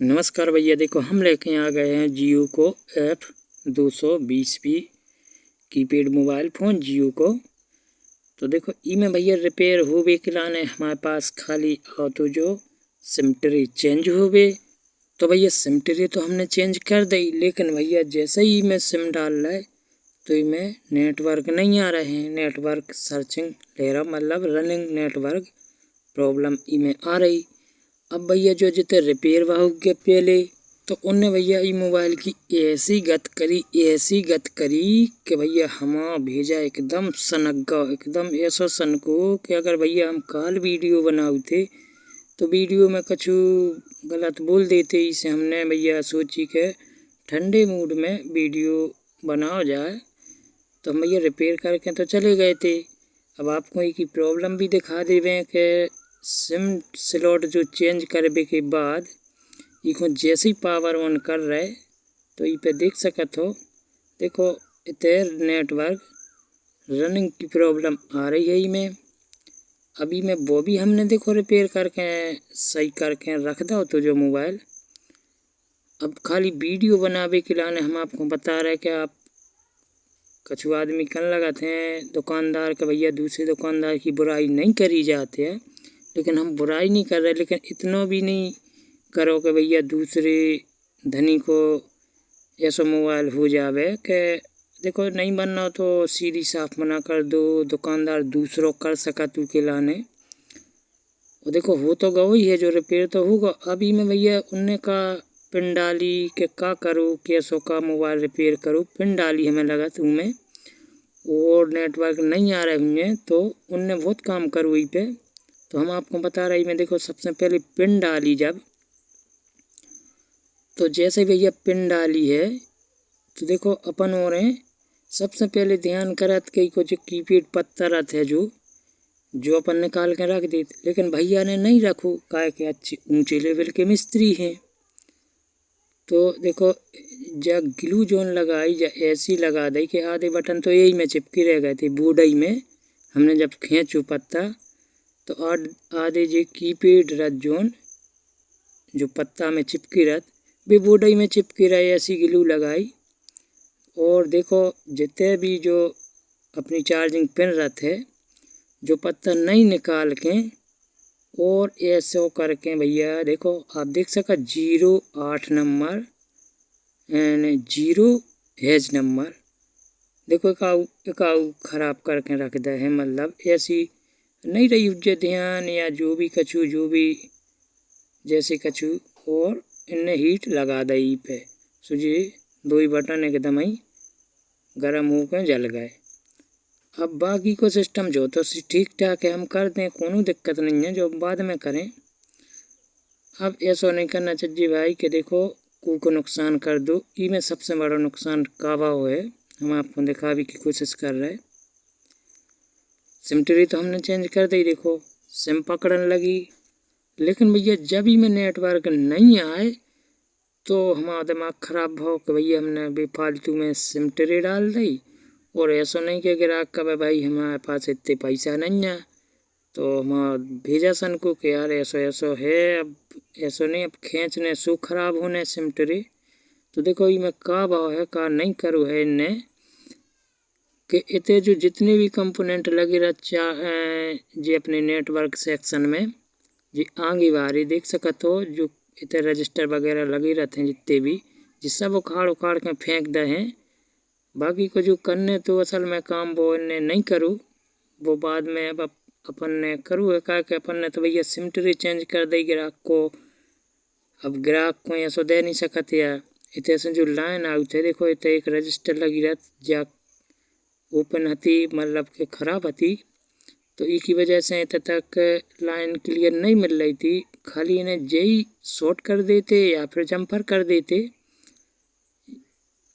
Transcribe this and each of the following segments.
नमस्कार भैया, देखो हम लेके आ गए हैं जियो को F220p कीपैड मोबाइल फ़ोन जियो को। तो देखो इमें भैया रिपेयर होवे के लाने हमारे पास खाली और तो जो सिम ट्रे चेंज होवे। तो भैया सिम ट्रे तो हमने चेंज कर दी, लेकिन भैया जैसे ही मैं सिम डाल रहे तो इमें नेटवर्क नहीं आ रहे हैं। नेटवर्क सर्चिंग ले रहा, मतलब रनिंग नेटवर्क प्रॉब्लम इमें आ रही। अब भैया जो जिते रिपेयर भाव के पहले तो उनने भैया ई मोबाइल की ऐसी गत करी कि भैया हमा भेजा एकदम सनक गो, एकदम ऐसा सनको कि अगर भैया हम काल वीडियो बनाते तो वीडियो में कछु गलत बोल देते। इसे हमने भैया सोची के ठंडे मूड में वीडियो बनाओ जाए, तो हम भैया रिपेयर करके तो चले गए थे। अब आपको एक प्रॉब्लम भी दिखा देवे कि सिम स्लॉट जो चेंज करने के बाद इको जैसे ही पावर ऑन कर रहे तो ई पे देख सकत हो। देखो इते नेटवर्क रनिंग की प्रॉब्लम आ रही है इमें। अभी में वो भी हमने देखो रिपेयर करके सही करके रख दो तो जो मोबाइल अब खाली वीडियो बनावे के लाने हम आपको बता रहे कि आप कछु आदमी कन लगाते हैं दुकानदार के भैया दूसरे दुकानदार की बुराई नहीं करी जाते हैं, लेकिन हम बुराई नहीं कर रहे, लेकिन इतना भी नहीं करो कि भैया दूसरे धनी को ऐसा मोबाइल हो जावे कि देखो नहीं बनना तो सीधी साफ मना कर दो, दुकानदार दूसरों कर सका तू के लाने। और देखो हो तो गो ही है, जो रिपेयर तो होगा। अभी में भैया उनने का पिन डाली के का करूँ, कैसो का मोबाइल रिपेयर करूँ, पिन डाली हमें लगा तू में और नेटवर्क नहीं आ रहे होंगे तो उनने बहुत काम करूँ वही पे। तो हम आपको बता रही मैं देखो सबसे पहले पिन डाली जब, तो जैसे भैया पिन डाली है तो देखो अपन हो रहे सबसे पहले ध्यान करत के कुछ कीपैड पत्थर है जो अपन निकाल के रख देते, लेकिन भैया ने नहीं रखो काहे के अच्छे ऊंचे लेवल के मिस्त्री हैं। तो देखो जब ग्लू जोन लगाई या ऐसी लगा दी कि आधे बटन तो यही में चिपके रह गए थे बोर्डई में। हमने जब खींचू पत्ता तो आधे जो कीपैड रथ जोन जो पत्ता में चिपकी रथ वे बोर्डई में चिपकी रहे, ऐसी ग्लू लगाई। और देखो जितने भी जो अपनी चार्जिंग पिन रथ है जो पत्ता नहीं निकाल के और ऐसे करके भैया देखो आप देख सका 08 नंबर एंड 0 हैज नंबर देखो एकाऊ खराब करके रख दे है, मतलब ऐसी नहीं रही उज्जत ध्यान या जो भी कछु जो भी जैसे कछु। और इनने हीट लगा दी पे सुझे दो ही बटन एकदम ही गर्म होकर जल गए। अब बाकी को सिस्टम जो तो ठीक ठाक है, हम कर दें, कोनो दिक्कत नहीं है, जो बाद में करें। अब ऐसा नहीं करना चाहिए भाई कि देखो को नुकसान कर दो। ई में सबसे बड़ा नुकसान कावा हो है, हम आपको दिखाने की कोशिश कर रहे। सिम ट्रे तो हमने चेंज कर दी, देखो सिम पकड़ने लगी, लेकिन भैया जब ही में नेटवर्क नहीं आए तो हमारा दिमाग खराब हो कि भैया हमने बेफालतू में सिम ट्रे डाल दी। और ऐसा नहीं कि ग्राहक का भाई हमारे पास इतने पैसा नहीं है, तो हमारा भेजा सन को कि यार ऐसा ऐसा है, अब ऐसा नहीं, अब खींचने सो खराब होने सिम ट्रे। तो देखो ये मैं का भाव है का नहीं करूँ है इनने कि इतने जो जितने भी कंपोनेंट लगे रहे जी अपने नेटवर्क सेक्शन में जी आगे बाहरी देख सकत हो, जो इतने रजिस्टर वगैरह लगे रहते हैं जितने भी जिस सब उखाड़ उखाड़ के फेंक दे हैं। बाकी को जो करने तो असल में काम वो इन्हें नहीं करूँ, वो बाद में अब अपन ने करूँ है का कि अपन ने तो भैया सिम ट्रे चेंज कर दी ग्राहक को। अब ग्राहक को ऐसा दे नहीं सकते यार, इतने से जो लाइन आउट थे देखो इतने एक रजिस्टर लगी रहती जा ओपन हती, मतलब कि खराब हती, तो एक ही वजह से इतने तक लाइन क्लियर नहीं मिल रही थी। खाली इन्हें जेई शॉर्ट कर देते या फिर जम्पर कर देते,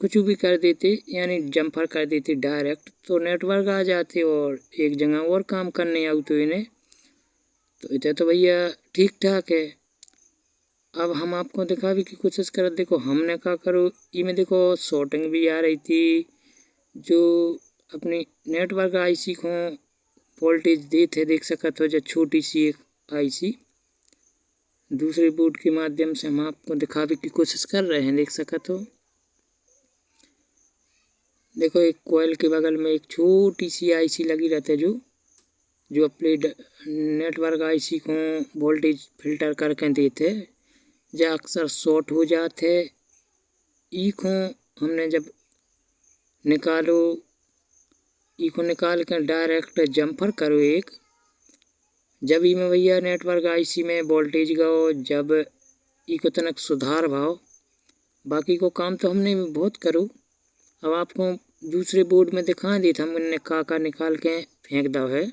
कुछ भी कर देते, यानी जम्पर कर देते डायरेक्ट, तो नेटवर्क आ जाते और एक जगह और काम करने आऊ तो इन्हें तो इतने तो भैया ठीक ठाक है। अब हम आपको दिखाने की कोशिश कर, देखो हमने क्या करो इसमें देखो शॉर्टिंग भी आ रही थी, जो अपनी नेटवर्क आईसी को वोल्टेज देते देख सकते हो, जो छोटी सी एक आईसी दूसरे बोर्ड के माध्यम से हम आपको दिखाने की कोशिश कर रहे हैं। देख सकत हो, देखो एक कोयल के बगल में एक छोटी सी आईसी लगी रहती है जो अपने नेटवर्क आईसी को वोल्टेज फिल्टर करके देते, जो अक्सर शॉर्ट हो जाते। ई को हमने जब निकालो, ई को निकाल कर डायरेक्ट जम्फर करो एक, जब ई में भैया नेटवर्क आईसी में वोल्टेज गो, जब ई को तनक सुधार भाव, बाकी को काम तो हमने बहुत करो। अब आपको दूसरे बोर्ड में दिखा दी था, हमने काका निकाल के फेंक दो है।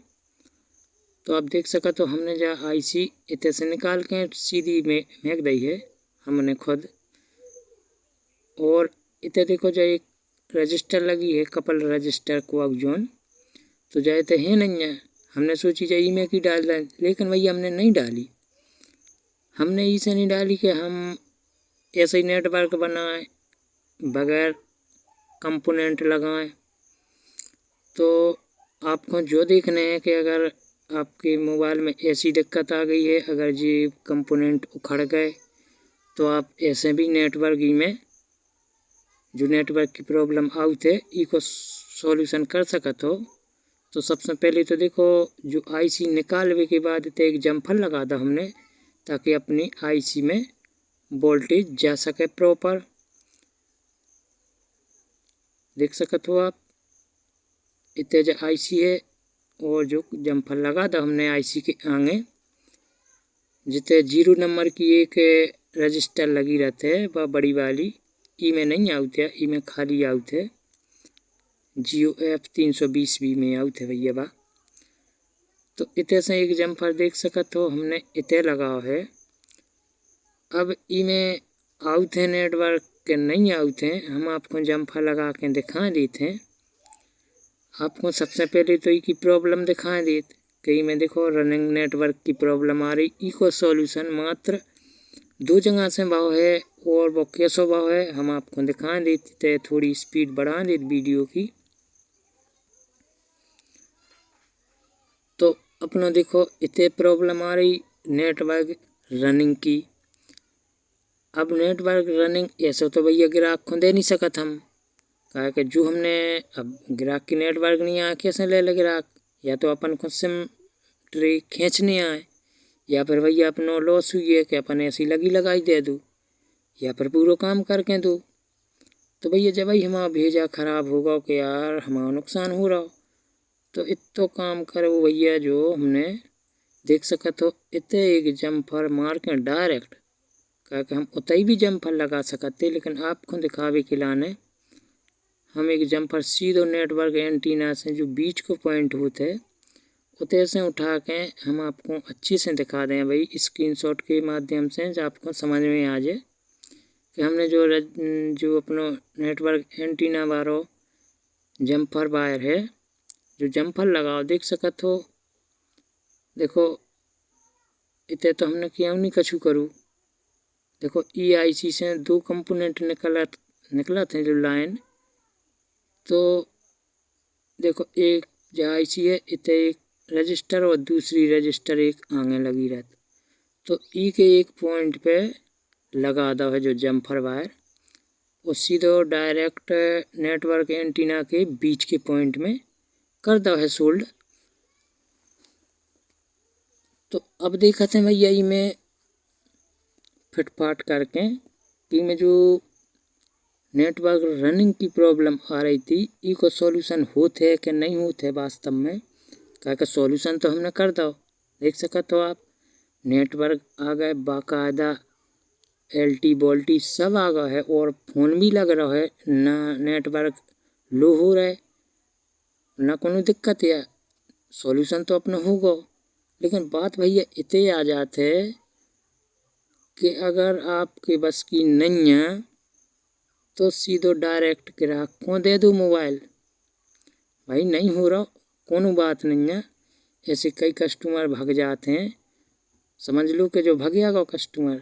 तो आप देख सका तो हमने जा आईसी इतने से निकाल के सीधी में फेंक दी है हमने खुद। और इतने देखो जो एक रजिस्टर लगी है, कपल रजिस्टर को जोन, तो जाए तो है नहीं है। हमने सोची जाए ई में की डाल दें, लेकिन भैया हमने नहीं डाली। हमने ई से नहीं डाली कि हम ऐसे ही नेटवर्क बनाए बगैर कंपोनेंट लगाएं। तो आपको जो देखना है कि अगर आपके मोबाइल में ऐसी दिक्कत आ गई है, अगर ये कंपोनेंट उखड़ गए, तो आप ऐसे भी नेटवर्क ई में जो नेटवर्क की प्रॉब्लम आई थे ई को सॉल्यूशन कर सकत हो। तो सबसे पहले तो देखो जो आईसी निकालने के बाद तो एक जम्फर लगा था हमने, ताकि अपनी आईसी में वोल्टेज जा सके प्रॉपर। देख सकत हो आप, इतने जो आईसी है और जो जम्फर लगा था हमने आईसी के आगे, जितने 0 नंबर की एक रजिस्टर लगी रहते है वह बड़ी वाली, ई में नहीं आउते, ई में खाली आउते GOF 320B में आउते भैया बा। तो इतने से एक जम्फर देख सकत हो हमने इतने लगाओ है। अब ई में आउते नेटवर्क के नहीं आउते, हम आपको जम्फर लगा के दिखा देते हैं। आपको सबसे पहले तो ई की प्रॉब्लम दिखा देते कि में देखो रनिंग नेटवर्क की प्रॉब्लम आ रही। ई को सॉल्यूशन मात्र 2 जगह से भाव है, और वो कैसो भाव है हम आपको दिखा देते। थोड़ी स्पीड बढ़ा देते वीडियो की। तो अपना देखो इतने प्रॉब्लम आ रही नेटवर्क रनिंग की। अब नेटवर्क रनिंग ऐसा तो भैया ग्राहक को दे नहीं सकत हम, कहा कि जो हमने अब ग्राहक की नेटवर्क नहीं आए कैसे ले ले ग्राहक, या तो अपन खुद सिम ट्रे खींचने आए, या फिर भैया अपना लॉस हुई है कि अपन ऐसी लगी लगाई दे दो, या फिर पूरा काम करके दो। तो भैया जब ही हमारा भेजा खराब होगा कि यार हमारा नुकसान हो रहा, तो इतो काम करो भैया जो हमने देख सकत हो इतने एक जम्फर मार के डायरेक्ट, कहा कि हम उतई भी जम्फर लगा सकते, लेकिन आपको दिखावे के लाने हम एक जम्फर सीधो नेटवर्क एंटीना से जो बीच को पॉइंट होते उतने से उठा के हम आपको अच्छे से दिखा दें भाई स्क्रीनशॉट के माध्यम से, जो आपको समझ में आ जाए कि हमने जो अपना नेटवर्क एंटीना वालो जम्फर वायर है जो जम्फर लगाओ देख सकत हो। देखो इतने तो हमने क्यों नहीं कछु करूँ। देखो ई आईसी से 2 कंपोनेंट निकला थे जो लाइन, तो देखो एक जो आईसी है इतने एक रजिस्टर और दूसरी रजिस्टर एक आगे लगी रहती, तो ई के एक पॉइंट पे लगा दो है जो जम्फर वायर, वो सीधो डायरेक्ट नेटवर्क एंटीना के बीच के पॉइंट में कर दो है सोल्ड। तो अब देखा थे भैया ई में फिटफाट करके ई में जो नेटवर्क रनिंग की प्रॉब्लम आ रही थी ई को सॉल्यूशन होते है कि नहीं होते वास्तव में, कहा कि सॉल्यूशन तो हमने कर दो। देख सकते हो आप नेटवर्क आ गए बाकायदा, LT बोल्टी सब आ गया है, और फोन भी लग रहा है ना, नेटवर्क लो हो रहा है ना कोनो दिक्कत है, सॉल्यूशन तो अपना होगा। लेकिन बात भैया इतने आ जाते है कि अगर आपके बस की नहीं है तो सीधो डायरेक्ट ग्राहक को दे दो मोबाइल, भाई नहीं हो रहा कोनो बात नहीं है। ऐसे कई कस्टमर भाग जाते हैं, समझ लो कि जो भाग जाएगा कस्टमर,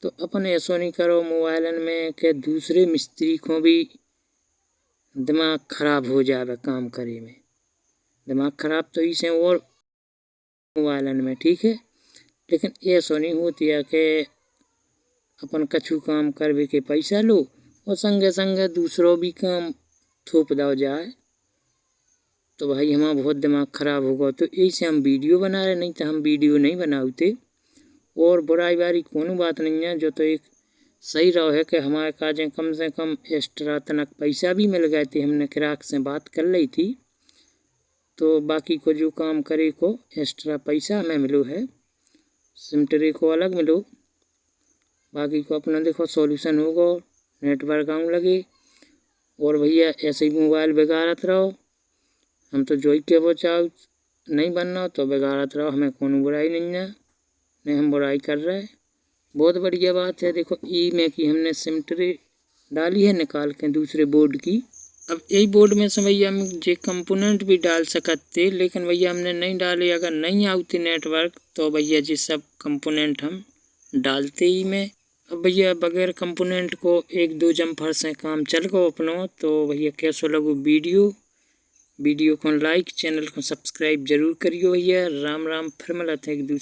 तो अपन ऐसा नहीं करो मोबाइलन में कि दूसरे मिस्त्री को भी दिमाग खराब हो जाए काम करे में, दिमाग खराब तो इसे और मोबाइलन में, ठीक है। लेकिन ऐसा नहीं होती है कि अपन कछु काम करवे के पैसा लो और संगे संगे दूसरों भी काम थोप दाओ जाए, तो भाई हमारा बहुत दिमाग खराब होगा। तो ऐसे हम वीडियो बना रहे, नहीं तो हम वीडियो नहीं बनाते। और बुराई बारी कोनो बात नहीं है, जो तो एक सही रहो है कि हमारे काजें कम से कम एक्स्ट्रा तनक पैसा भी मिल गए थे। हमने ग्राहक से बात कर ली थी, तो बाकी को जो काम करे को एक्स्ट्रा पैसा हमें मिलो है, सिमटरे को अलग मिलो, बाकी को अपना देखो सॉल्यूशन होगा, नेटवर्क आऊँ लगे। और भैया ऐसे ही मोबाइल बिगाड़त रहो, हम तो जो ही के वो चाहो नहीं बनना तो बिगाड़त रहो, हमें कोनो बुराई नहीं है, नहीं हम बुराई कर रहे हैं। बहुत बढ़िया बात है। देखो ई में कि हमने सिमटरे डाली है निकाल के दूसरे बोर्ड की। अब यही बोर्ड में से भैया हम जे कंपोनेंट भी डाल सकते, लेकिन भैया हमने नहीं डाले। अगर नहीं आती नेटवर्क तो भैया जी सब कंपोनेंट हम डालते ही में। अब भैया बगैर कंपोनेंट को एक दो जम्फर से काम चल गो अपनो। तो भैया कैसो लगो वीडियो को लाइक, चैनल को सब्सक्राइब जरूर करियो भैया। राम राम, फिर मिलते हैं एक दूसरे